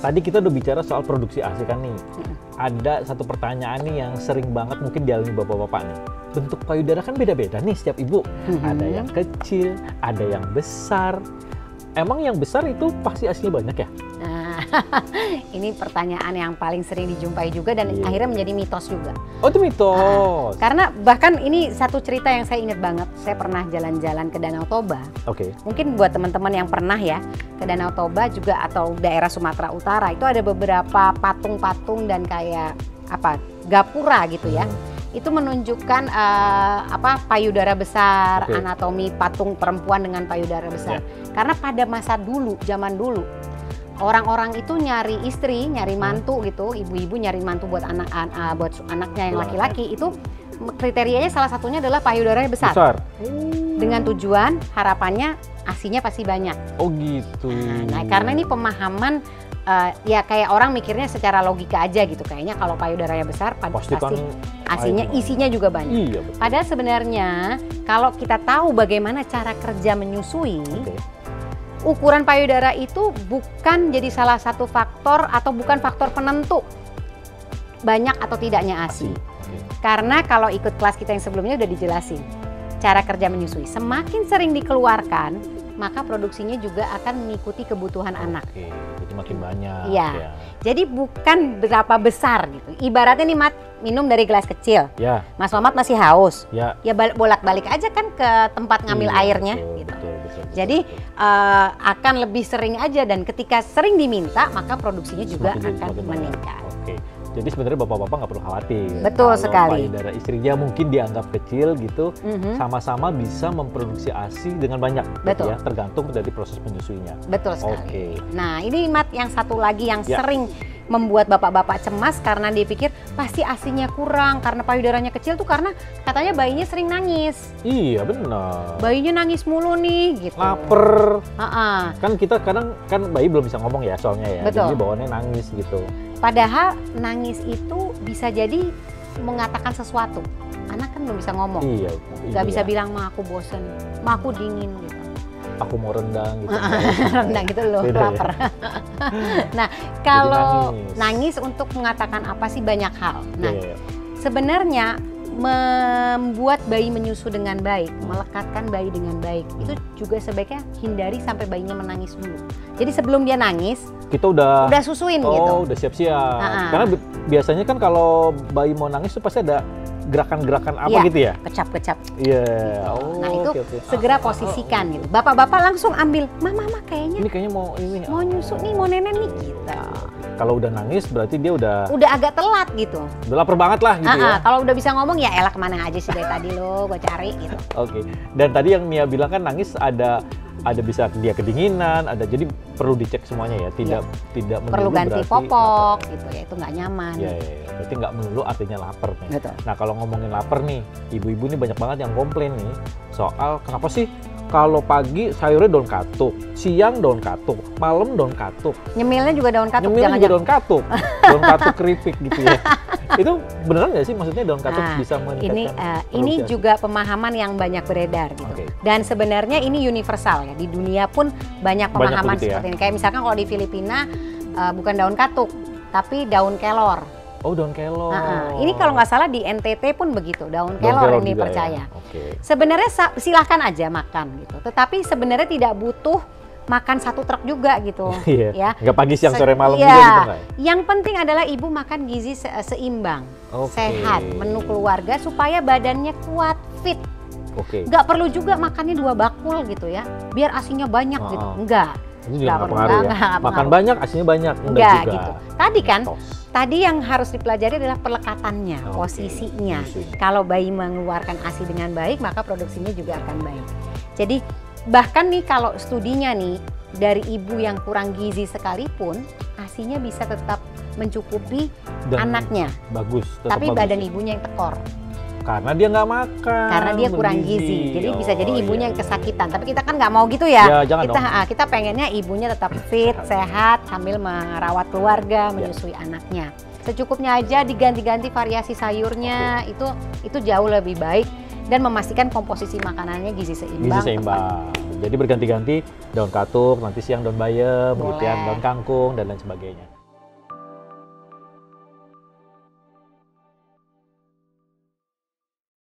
tadi kita udah bicara soal produksi ASI kan nih. Ada satu pertanyaan nih yang sering banget mungkin dialami bapak-bapak nih. Bentuk payudara kan beda-beda nih setiap ibu. Ada yang kecil, ada yang besar. Emang yang besar itu pasti aslinya banyak ya? Nah, ini pertanyaan yang paling sering dijumpai juga dan akhirnya menjadi mitos juga. Oh, itu mitos. Karena bahkan ini satu cerita yang saya ingat banget. Saya pernah jalan-jalan ke Danau Toba. Oke. Mungkin buat teman-teman yang pernah ya ke Danau Toba juga atau daerah Sumatera Utara itu ada beberapa patung-patung dan kayak apa gapura gitu ya. Itu menunjukkan payudara besar, anatomi patung perempuan dengan payudara besar. Karena pada masa dulu, zaman dulu, orang-orang itu nyari istri, nyari mantu gitu, ibu-ibu nyari mantu buat anaknya yang laki-laki itu kriterianya salah satunya adalah payudaranya besar. Dengan tujuan harapannya ASINya pasti banyak. Oh gitu. Nah, karena ini pemahaman ya kayak orang mikirnya secara logika aja gitu, kayaknya kalau payudaranya besar pasti ASINya isinya juga banyak. Iya, betul. Padahal sebenarnya kalau kita tahu bagaimana cara kerja menyusui, ukuran payudara itu bukan jadi salah satu faktor atau bukan faktor penentu banyak atau tidaknya ASI. Karena kalau ikut kelas kita yang sebelumnya udah dijelasin cara kerja menyusui. Semakin sering dikeluarkan, maka produksinya juga akan mengikuti kebutuhan anak. Jadi makin banyak. Iya. Ya. Jadi bukan berapa besar gitu. Ibaratnya nih Mat, minum dari gelas kecil. Ya. Mas Mamat masih haus. Ya. Ya bolak-balik aja kan ke tempat ngambil airnya. Betul, gitu. betul. Jadi akan lebih sering aja dan ketika sering diminta maka produksinya juga akan meningkat. Oke. Jadi sebenarnya bapak-bapak nggak perlu khawatir. Betul kalau sekali. Payudara istrinya mungkin dianggap kecil gitu, sama-sama bisa memproduksi ASI dengan banyak. Betul. Ya, tergantung dari proses menyusuinya. Betul sekali. Nah ini Mat yang satu lagi yang sering membuat bapak-bapak cemas karena dia pikir pasti ASINya kurang karena payudaranya kecil tuh karena katanya bayinya sering nangis. Iya benar. Bayinya nangis mulu nih gitu. Laper. Kan kita kadang kan bayi belum bisa ngomong ya soalnya ya. Betul. Jadi bawaannya nangis gitu. Padahal nangis itu bisa jadi mengatakan sesuatu. Anak kan belum bisa ngomong. Iya. Gak bisa bilang ma aku bosen, ma aku dingin gitu. Aku mau rendang gitu. Rendang gitu loh, lapar. Ya? Nah, kalau nangis untuk mengatakan apa sih banyak hal. Nah, sebenarnya membuat bayi menyusu dengan baik, melekatkan bayi dengan baik, itu juga sebaiknya hindari sampai bayinya menangis dulu. Jadi sebelum dia nangis, kita udah susuin gitu. Oh, udah siap-siap. Karena biasanya kan kalau bayi mau nangis itu pasti ada gerakan-gerakan apa gitu ya? Kecap-kecap. Iya. Nah itu segera posisikan gitu. Bapak-bapak langsung ambil, mama kayaknya. Ini kayaknya mau nyusu nih, mau nenek nih gitu. Kalau udah nangis berarti dia udah agak telat gitu. Udah lapar banget lah gitu ya. Kalau udah bisa ngomong ya elah kemana aja sih dari tadi lo, gue cari gitu. Oke. Dan tadi yang Nia bilang kan nangis ada bisa dia kedinginan, ada jadi perlu dicek semuanya ya, tidak perlu ganti popok gitu ya, itu nggak nyaman. Iya, berarti nggak melulu artinya lapar nih. Betul. Nah kalau ngomongin lapar nih, ibu-ibu ini banyak banget yang komplain nih soal kenapa sih kalau pagi sayurnya daun katuk, siang daun katuk, malam daun katuk. Nyemilnya juga daun katuk. Nyemilnya juga daun katuk, daun katuk keripik gitu ya. Itu beneran nggak sih maksudnya daun katuk bisa meningkatkan ini juga pemahaman yang banyak beredar gitu. Dan sebenarnya ini universal ya, di dunia pun banyak pemahaman seperti ini. Kayak misalkan kalau di Filipina bukan daun katuk, tapi daun kelor. Oh, daun kelor. Ini kalau nggak salah di NTT pun begitu, daun kelor ini percaya. Ya? Sebenarnya silahkan aja makan gitu, tetapi sebenarnya tidak butuh makan satu truk juga gitu. Ya. Nggak pagi, siang, sore, malam juga gitu nggak? Yang penting adalah ibu makan gizi seimbang, sehat, menu keluarga supaya badannya kuat, fit. Nggak perlu juga makannya 2 bakul gitu ya, biar ASINya banyak gitu. Enggak. Ini juga nggak pengaruh ya? Makan banyak, ASINya banyak. Enggak gitu. Tadi yang harus dipelajari adalah pelekatannya, posisinya. Kalau bayi mengeluarkan ASI dengan baik, maka produksinya juga akan baik. Jadi bahkan nih kalau studinya nih, dari ibu yang kurang gizi sekalipun, ASINya bisa tetap mencukupi anaknya. Bagus. Tapi badan ibunya yang tekor. Karena dia nggak makan. Karena dia kurang gizi. Jadi bisa jadi ibunya yang kesakitan. Tapi kita kan nggak mau gitu ya. Kita pengennya ibunya tetap fit, sehat, sambil merawat keluarga, menyusui anaknya. Secukupnya aja diganti-ganti variasi sayurnya, itu jauh lebih baik. Dan memastikan komposisi makanannya gizi seimbang. Gizi seimbang. Jadi berganti-ganti daun katuk, nanti siang daun bayam, kemudian daun kangkung, dan lain sebagainya.